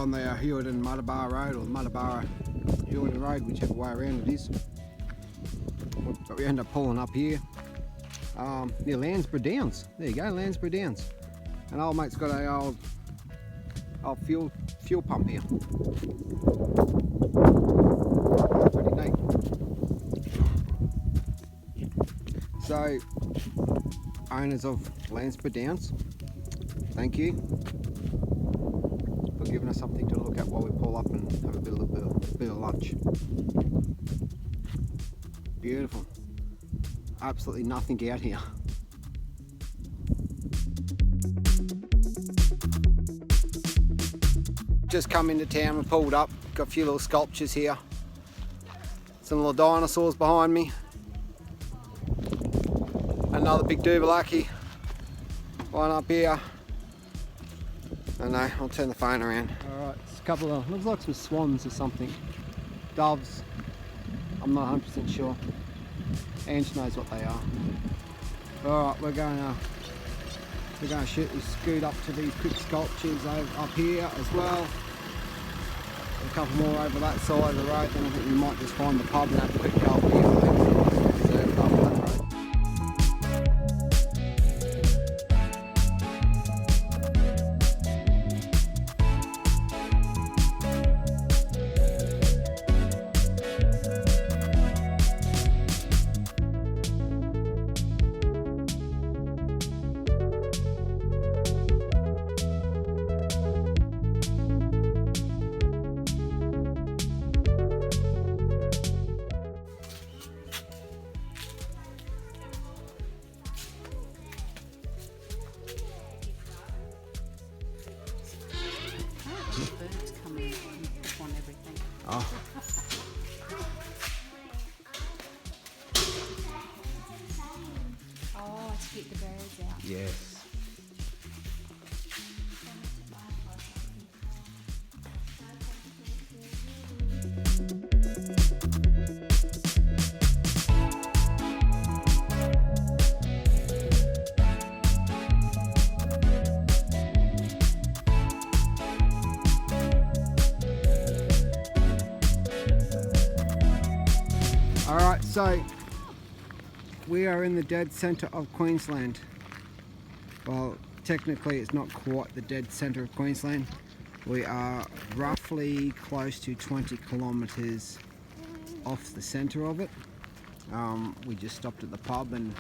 on the Muttaburra Road, or the Muttaburra Road, whichever way around it is. But we end up pulling up here near Landsborough Downs. There you go, Landsborough Downs. And old mate's got a old fuel pump here. Pretty neat. So, owners of Landsborough Downs, thank you for giving us something to look at while we pull up and have a bit of lunch. Beautiful. Absolutely nothing out here. Just come into town and pulled up. Got a few little sculptures here. Some little dinosaurs behind me. Another big doobalaki. One up here. I know, I'll turn the phone around. Alright, it's a couple of, looks like some swans or something. Doves. I'm not 100% sure. Ange knows what they are. Alright, we're going to scoot up to these quick sculptures up here as well. A couple more over that side of the road, then I think we might just find the pub and have a quick go up here. Reserved up that road. Birds come in and poop on everything. Oh. Oh, to get the birds out. Yes. Alright, so we are in the dead centre of Queensland. Well, technically it's not quite the dead centre of Queensland. We are roughly close to 20 kilometres off the centre of it. We just stopped at the pub and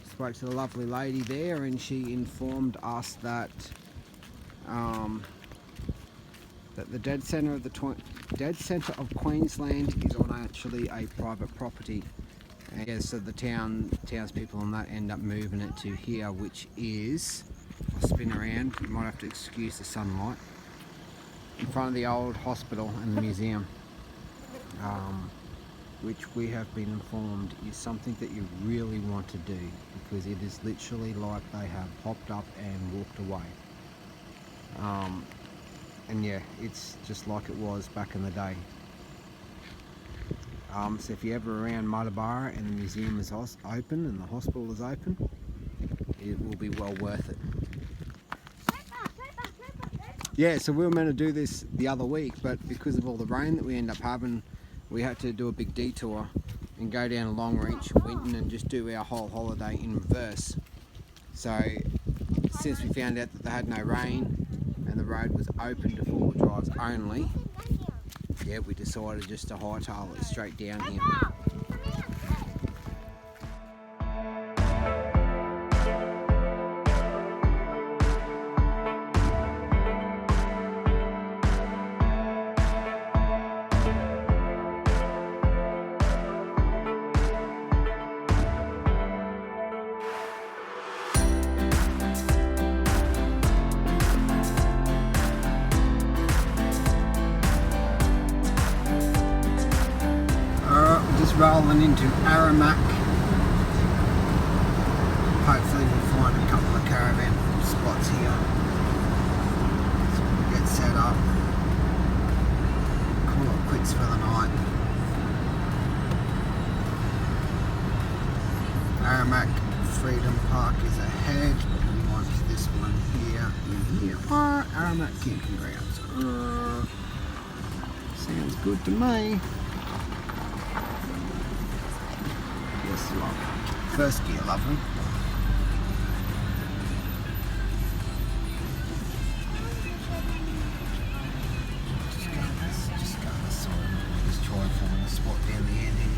spoke to the lovely lady there, and she informed us that that the dead centre of Queensland is on actually a private property. And yeah, so the townspeople and that end up moving it to here, which is, I'll spin around, you might have to excuse the sunlight, in front of the old hospital and the museum, which we have been informed is something that you really want to do, because it is literally like they have popped up and walked away. And yeah, it's just like it was back in the day. So if you're ever around Muttaburra and the museum is open and the hospital is open, it will be well worth it. Yeah, so we were meant to do this the other week, but because of all the rain that we end up having, we had to do a big detour and go down a long reach, Winton, and just do our whole holiday in reverse. So since we found out that they had no rain and the road was open to four-wheel drives only, yeah, we decided just to hightail it straight down here. Rolling into Aramac. Hopefully we'll find a couple of caravan spots here. So we'll get set up, call it quits for the night. Aramac Freedom Park is ahead, but we want this one here and here are Aramat camping grounds. Sounds good to me. Yes, love. First gear, lovely. Just go this side. Just try and find a spot down the end here.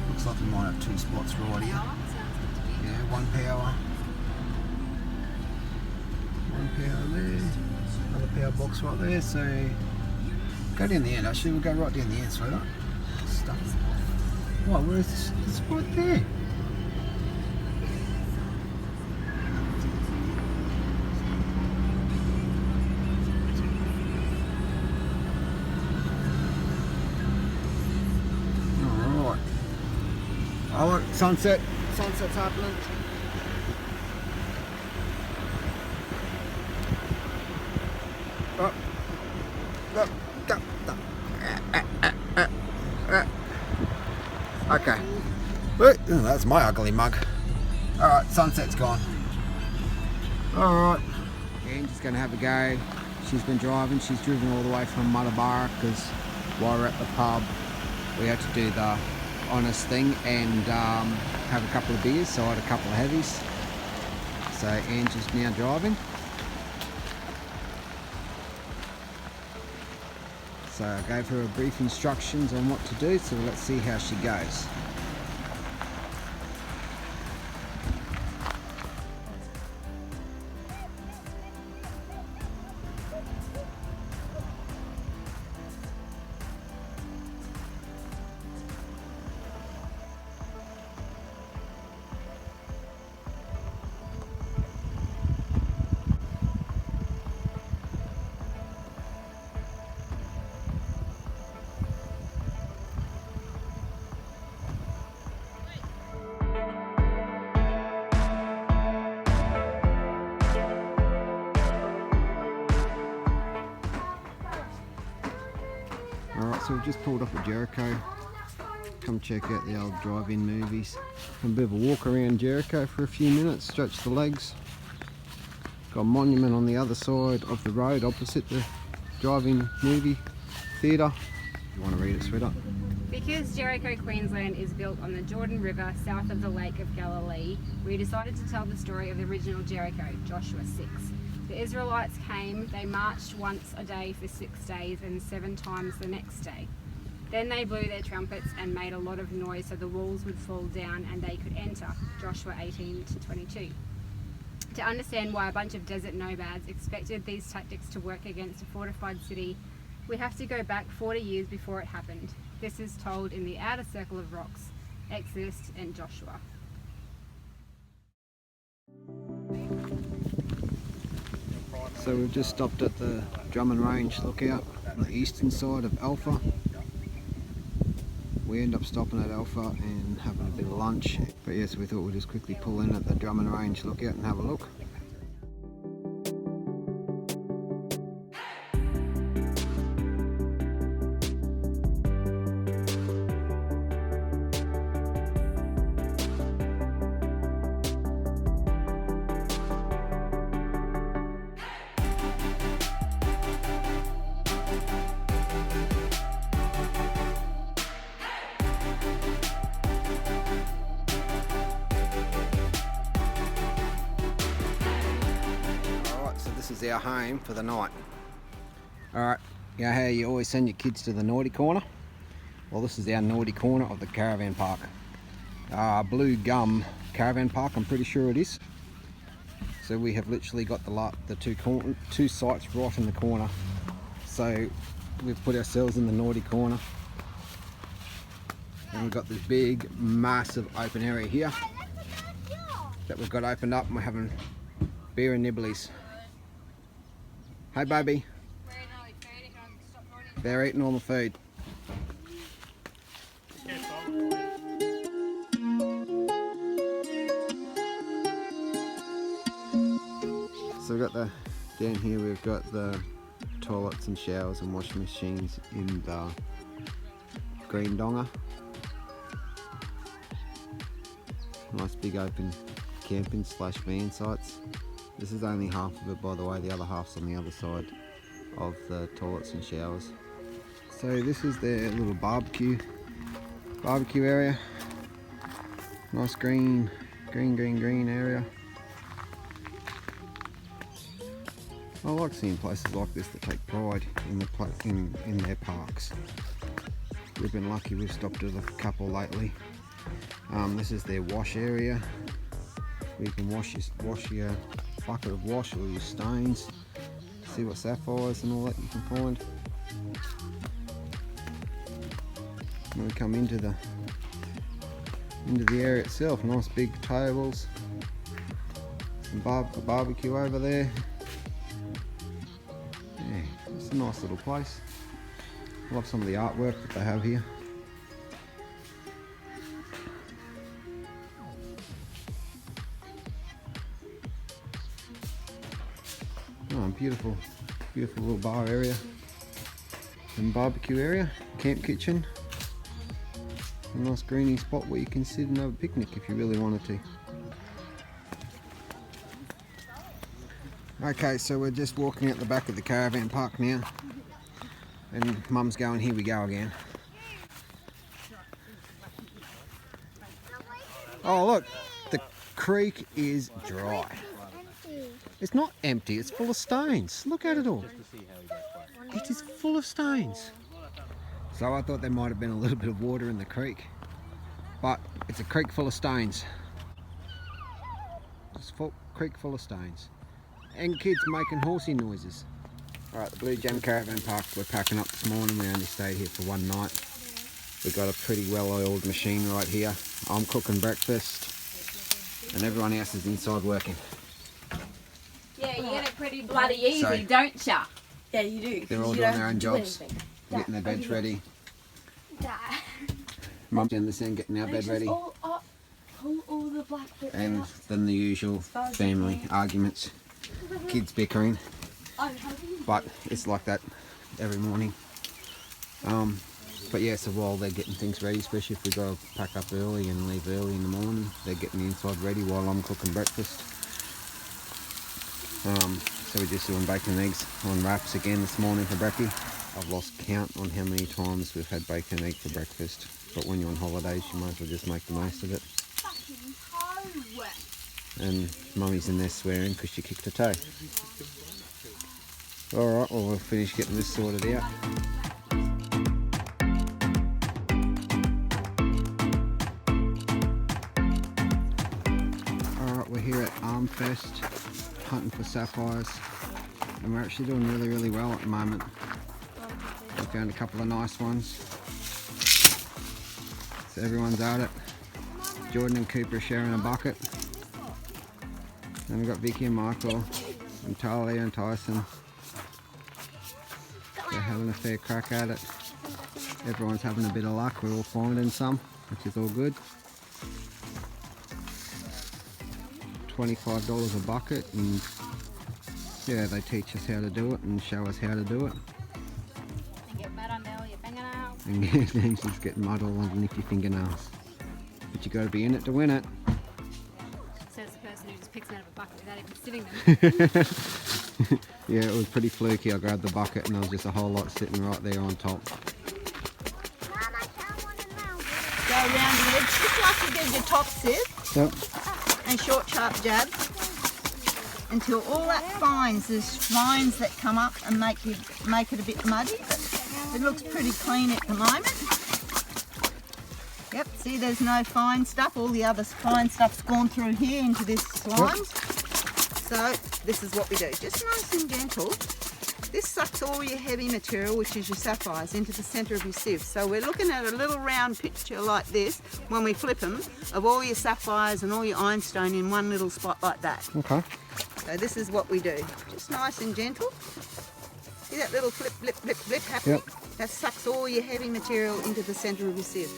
Looks like we might have two spots right here. Yeah, one power. One power there. Another power box right there. So go down the end. Actually, we'll go right down the end, sweetheart. Stuff. What? Where's this? It's right there. Oh, sunset. Sunset's happening. Oh, look, go. Okay. Wait, oh, that's my ugly mug. Alright, sunset's gone. Alright. Angie's going to have a go. She's been driving. She's driven all the way from Muttaburra because while we're at the pub, we had to do the honest thing and have a couple of beers, so I had a couple of heavies. So Angie's now driving. So I gave her a brief instructions on what to do, so let's see how she goes. Alright, so we've just pulled up at Jericho. Come check out the old drive-in movies. Have a bit of a walk around Jericho for a few minutes, stretch the legs. Got a monument on the other side of the road opposite the drive-in movie theatre. You want to read it, sweetheart? Because Jericho, Queensland is built on the Jordan River south of the Lake of Galilee, we decided to tell the story of the original Jericho, Joshua 6. The Israelites came, they marched once a day for 6 days and 7 times the next day. Then they blew their trumpets and made a lot of noise so the walls would fall down and they could enter, Joshua 18-22. To understand why a bunch of desert nomads expected these tactics to work against a fortified city, we have to go back 40 years before it happened. This is told in the outer circle of rocks, Exodus and Joshua. So we've just stopped at the Drummond Range lookout on the eastern side of Alpha. We end up stopping at Alpha and having a bit of lunch. But yes, we thought we'd just quickly pull in at the Drummond Range lookout and have a look. This is our home for the night. Alright, you know how you always send your kids to the naughty corner? Well, this is our naughty corner of the caravan park. Blue Gum Caravan Park, I'm pretty sure it is. So we have literally got the two sites right in the corner. So we've put ourselves in the naughty corner. And we've got this big, massive open area here that we've got opened up and we're having beer and nibblies. Hey baby. They're eating all the food. So we've got down here we've got the toilets and showers and washing machines in the, we've green donga. Nice big open camping slash van sites. This is only half of it, by the way. The other half's on the other side of the toilets and showers. So this is their little barbecue area. Nice green area. I like seeing places like this that take pride in their parks. We've been lucky, we've stopped at a couple lately. This is their wash area, where you can wash your bucket of wash or your stones, see what sapphires and all that you can find. And we come into the area itself. Nice big tables, some barbecue over there. Yeah, it's a nice little place. I love some of the artwork that they have here. Oh, beautiful little bar area and barbecue area, camp kitchen. A nice greeny spot where you can sit and have a picnic if you really wanted to. Okay, so we're just walking at the back of the caravan park now, and Mum's going, here we go again. Oh look, the creek is dry. It's not empty, it's full of stones. Look at it all. It is full of stones. So I thought there might have been a little bit of water in the creek, but it's a creek full of stones. It's a creek full of stones. And kids making horsey noises. Alright, the Blue Jam Caravan Park, we're packing up this morning. We only stayed here for one night. We've got a pretty well-oiled machine right here. I'm cooking breakfast, and everyone else is inside working. Yeah, you get it pretty bloody easy, don't ya? Yeah, you do. They're all doing their own jobs, getting their beds ready. Mum's in this end getting our bed ready. Pull all the black bits And out. then the usual family arguments, kids bickering. But it's like that every morning. But yeah, so while they're getting things ready, especially if we got to pack up early and leave early in the morning, they're getting the inside ready while I'm cooking breakfast. So we're just doing bacon and eggs on wraps again this morning for brekkie. I've lost count on how many times we've had bacon and egg for breakfast. But when you're on holidays, you might as well just make the most of it. And Mummy's in there swearing because she kicked her toe. Alright, well we'll finish getting this sorted out. Alright, we're here at Armfest, hunting for sapphires, and we're actually doing really well at the moment. We found a couple of nice ones, so everyone's at it. Jordan and Cooper are sharing a bucket. Then we've got Vicky and Michael and Talia and Tyson. They're having a fair crack at it. Everyone's having a bit of luck. We're all finding some, which is all good. $25 a bucket, and yeah, they teach us how to do it and show us how to do it. You get mud under all your fingernails. And yeah, then just getting mud all underneath your fingernails. But you got to be in it to win it. Says the person who just picks it out of a bucket without even sitting there. Yeah, it was pretty fluky. I grabbed the bucket and there was just a whole lot sitting right there on top. Go around the edge, just like you did your top sit, Yep. and short, sharp jabs until all that finds. There's fines that come up and make it a bit muddy, but it looks pretty clean at the moment. Yep, see there's no fine stuff. All the other fine stuff's gone through here into this slime. Yep. So this is what we do, just nice and gentle. This sucks all your heavy material, which is your sapphires, into the centre of your sieve. So we're looking at a little round picture like this, when we flip them, of all your sapphires and all your ironstone in one little spot like that. Okay. So this is what we do, just nice and gentle. See that little flip, flip, flip, flip happening? Yep. That sucks all your heavy material into the centre of your sieve.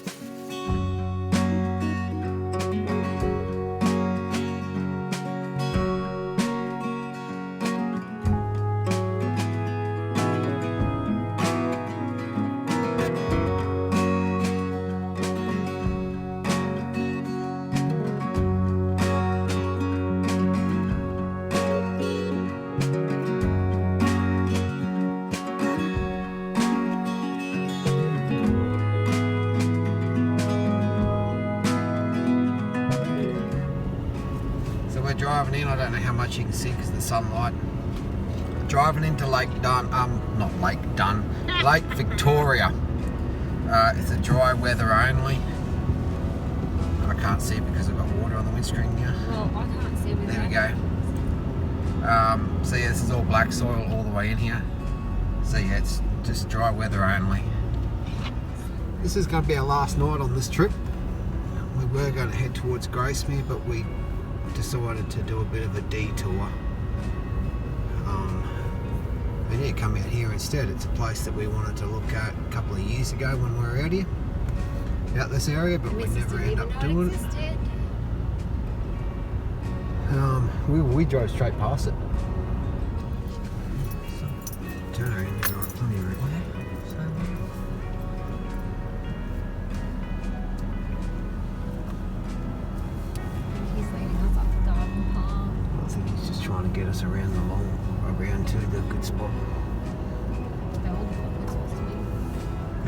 driving in. I don't know how much you can see because of the sunlight. Driving into Lake Victoria. It's a dry weather only. I can't see it because I've got water on the windscreen now. Well, I can't see with There we that. go. So yeah, this is all black soil all the way in here. So yeah, it's just dry weather only. This is going to be our last night on this trip. We were going to head towards Gracemere, but we decided to do a bit of a detour. And yeah, come out here instead. It's a place that we wanted to look at a couple of years ago when we were out here. Out this area, but we never end up doing it. We drove straight past it. Turn around, you've got plenty of room. He's leading us up the garden path. I think he's just trying to get us around to the good spot. They all look like it's supposed to be.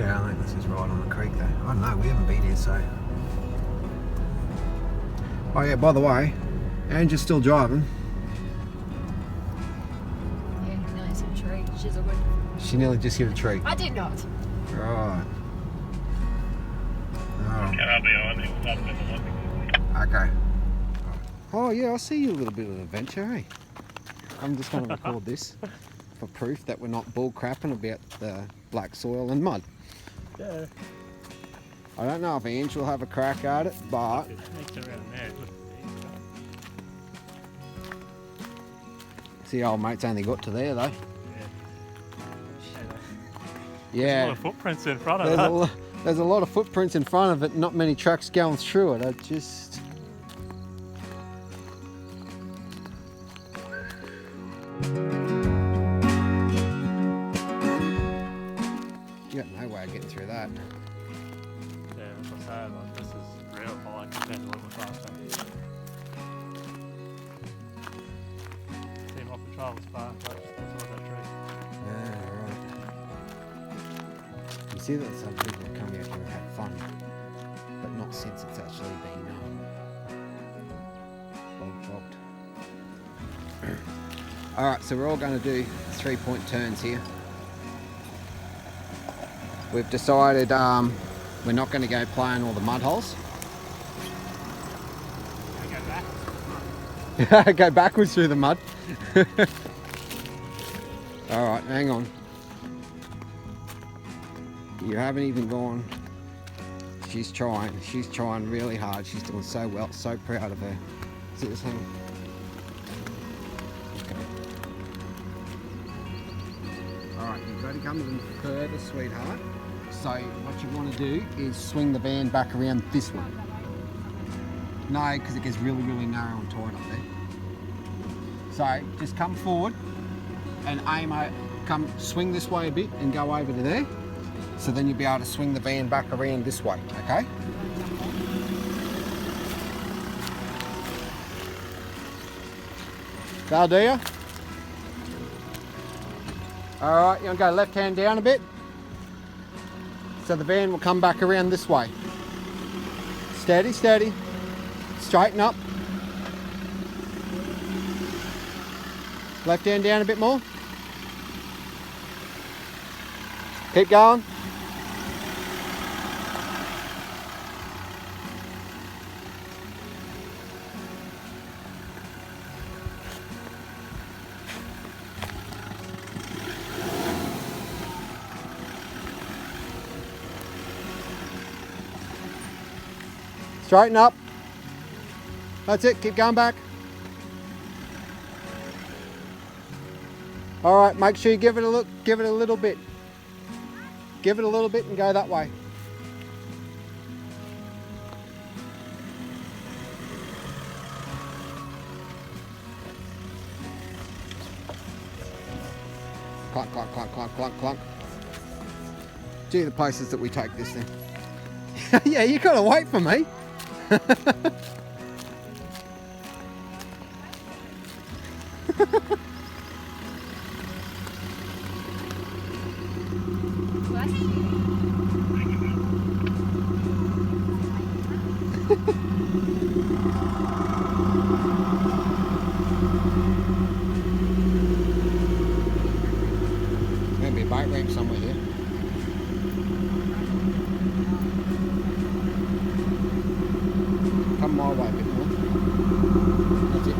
Yeah, I think this is right on the creek though. I don't know, we haven't been here, so. Oh yeah, by the way, Angie's still driving. Yeah, nearly some tree. She's a good. She nearly just hit a tree. I did not. Right. Oh. Can I be on it? I've been looking. Okay. Oh yeah, I see you a little bit of an adventure, eh? I'm just going to record this for proof that we're not bull crapping about the black soil and mud. Yeah. I don't know if Ange will have a crack at it, but It's around there. see, old mate's only got to there though. There's a Yeah, lot of footprints in front of there's that. there's a lot of footprints in front of it, not many trucks going through it. I just... You got no way of getting through that. Yeah, that's what I said. Like, this is real high compared to what was last time. Seemed like the travel's path, that's that tree. Yeah, right. You see that some people have come out here and had fun, but not since it's actually been bogged. Alright, so we're all going to do 3-point turns here. We've decided we're not going to go playing all the mud holes. Go backwards through the mud. Alright, hang on. You haven't even gone. She's trying really hard. She's doing so well, so proud of her. See this thing? Okay. Alright, you've got to come even further, sweetheart. So what you want to do is swing the van back around this way. No, because it gets really, really narrow and tight up there. So just come forward and aim at, swing this way a bit and go over to there. So then you'll be able to swing the van back around this way, okay? That'll do ya? Alright, you want to go left hand down a bit? So the van will come back around this way. Steady, steady. Straighten up. Left hand down a bit more. Keep going. Straighten up. That's it, keep going back. All right, make sure you give it a look, give it a little bit. Give it a little bit and go that way. Clunk, clunk, clunk, clunk, clunk, clunk. Gee, the places that we take this thing. Yeah, you gotta wait for me. bike ramp somewhere here. Come my way a bit more. That's it.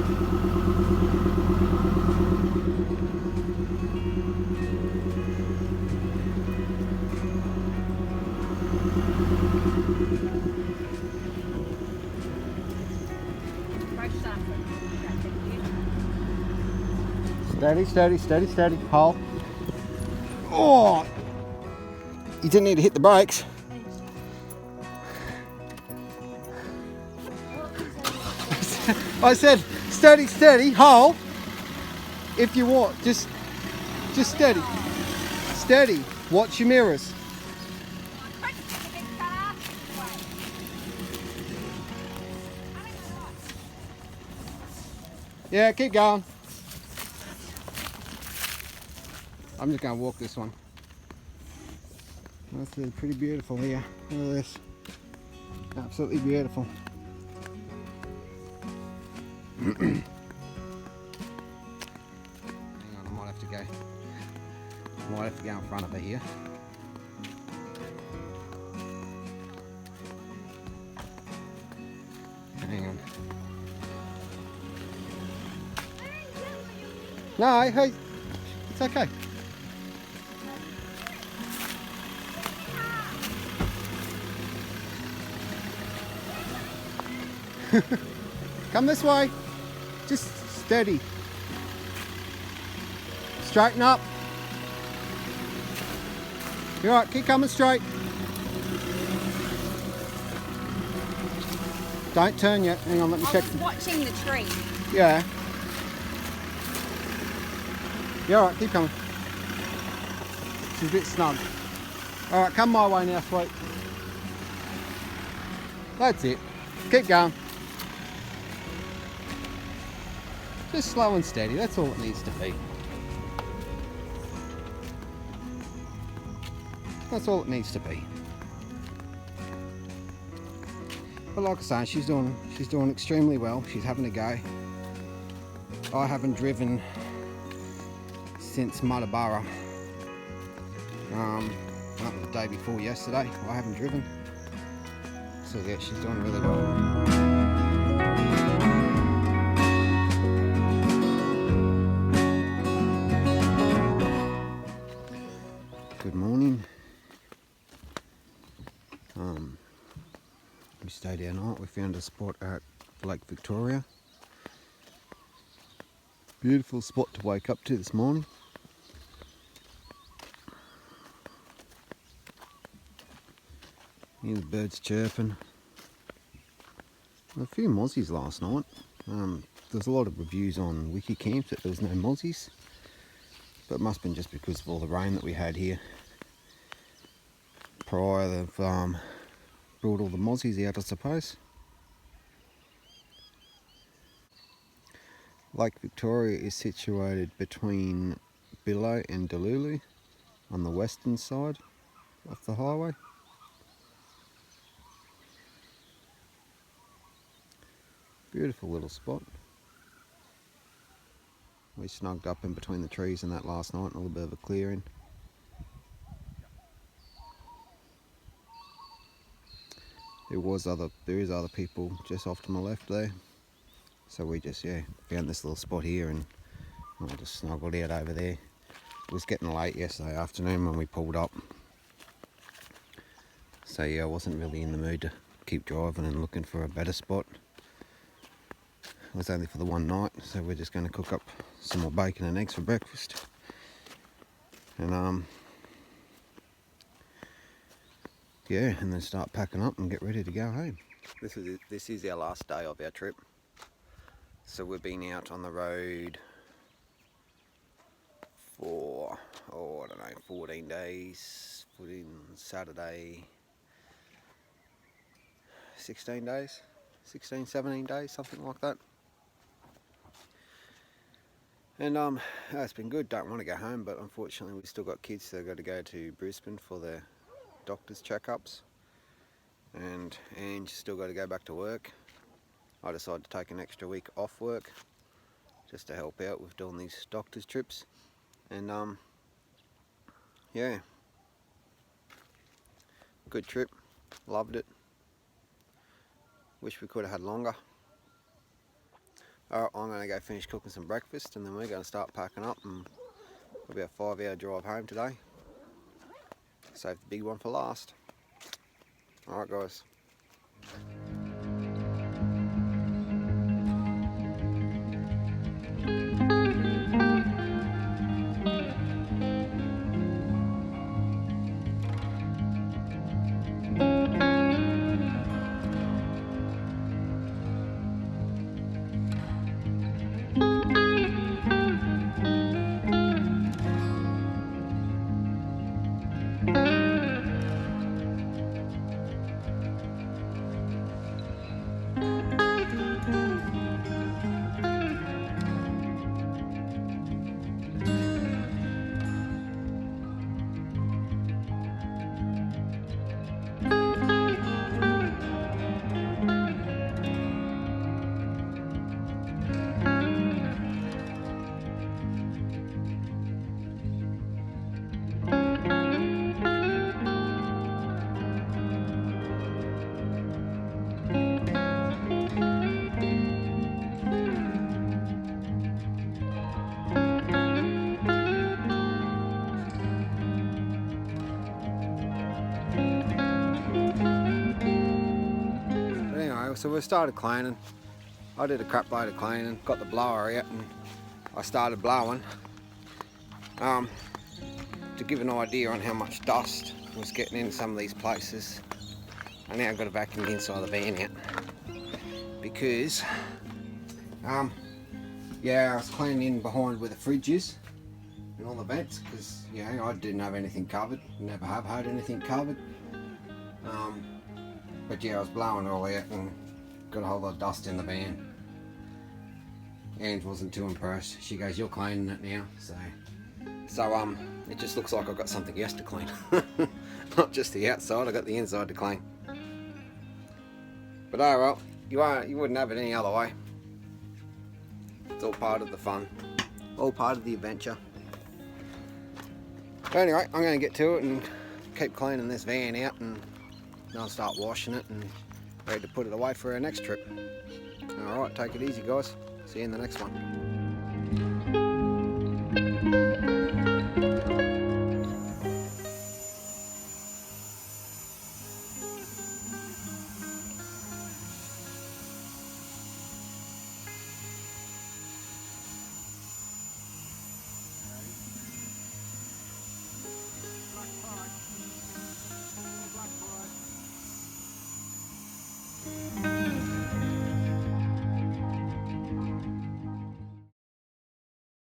Steady, steady, steady, steady. Hold. Oh! You didn't need to hit the brakes. I said steady, steady, hold. If you want, just steady. Steady. Watch your mirrors. Yeah, keep going. I'm just going to walk this one. That's pretty beautiful here. Look at this. Absolutely beautiful. Hang on, I might have to go. Might have to go in front of her here. Hang on. No, hey, it's okay. Come this way. Just steady. Straighten up. You're right, keep coming straight. Don't turn yet. Hang on, let me check. I was watching the tree. Yeah. You're alright, keep coming. She's a bit snug. Alright, come my way now, sweet. That's it. Keep going. Just slow and steady, that's all it needs to be. That's all it needs to be. But like I say, she's doing extremely well. She's having a go. I haven't driven since Muttaburra. That was the day before yesterday. I haven't driven. So yeah, she's doing really well. Good morning. We stayed our night. We found a spot at Lake Victoria. Beautiful spot to wake up to this morning. Hear the birds chirping. A few mozzies last night. There's a lot of reviews on Wiki Camps that there was no mozzies, but it must have been just because of all the rain that we had here prior. They've brought all the mozzies out, I suppose. Lake Victoria is situated between Billow and Delulu on the western side of the highway. Beautiful little spot. We snugged up in between the trees and that last night, a little bit of a clearing. There is other people just off to my left there. So we just found this little spot here and I just snuggled out over there. It was getting late yesterday afternoon when we pulled up. So yeah, I wasn't really in the mood to keep driving and looking for a better spot. It was only for the one night, so we're just going to cook up some more bacon and eggs for breakfast. And and then start packing up and get ready to go home. This is our last day of our trip. So we've been out on the road for, 14 days. Put in Saturday, 16 days, 16, 17 days, something like that. And it's been good. Don't want to go home, but unfortunately we've still got kids, so they've got to go to Brisbane for their doctor's checkups. And Ange still got to go back to work. I decided to take an extra week off work just to help out with doing these doctor's trips. And yeah, good trip, loved it. Wish we could have had longer. Alright, I'm going to go finish cooking some breakfast and then we're going to start packing up, and it'll be a 5-hour drive home today. Save the big one for last. Alright guys. So we started cleaning. I did a crap load of cleaning, got the blower out and I started blowing. To give an idea on how much dust was getting in some of these places. I now got to vacuum the inside of the van out because yeah, I was cleaning in behind where the fridge is and all the vents, because yeah, I didn't have anything covered, never have had anything covered. But yeah, I was blowing it all out and got a whole lot of dust in the van. Ange wasn't too impressed. She goes, "You're cleaning it now." So it just looks like I've got something else to clean. Not just the outside, I got the inside to clean. But oh well, you wouldn't have it any other way. It's all part of the fun, all part of the adventure. But anyway, I'm going to get to it and keep cleaning this van out, and then I'll start washing it and ready to put it away for our next trip. Alright, take it easy guys. See you in the next one.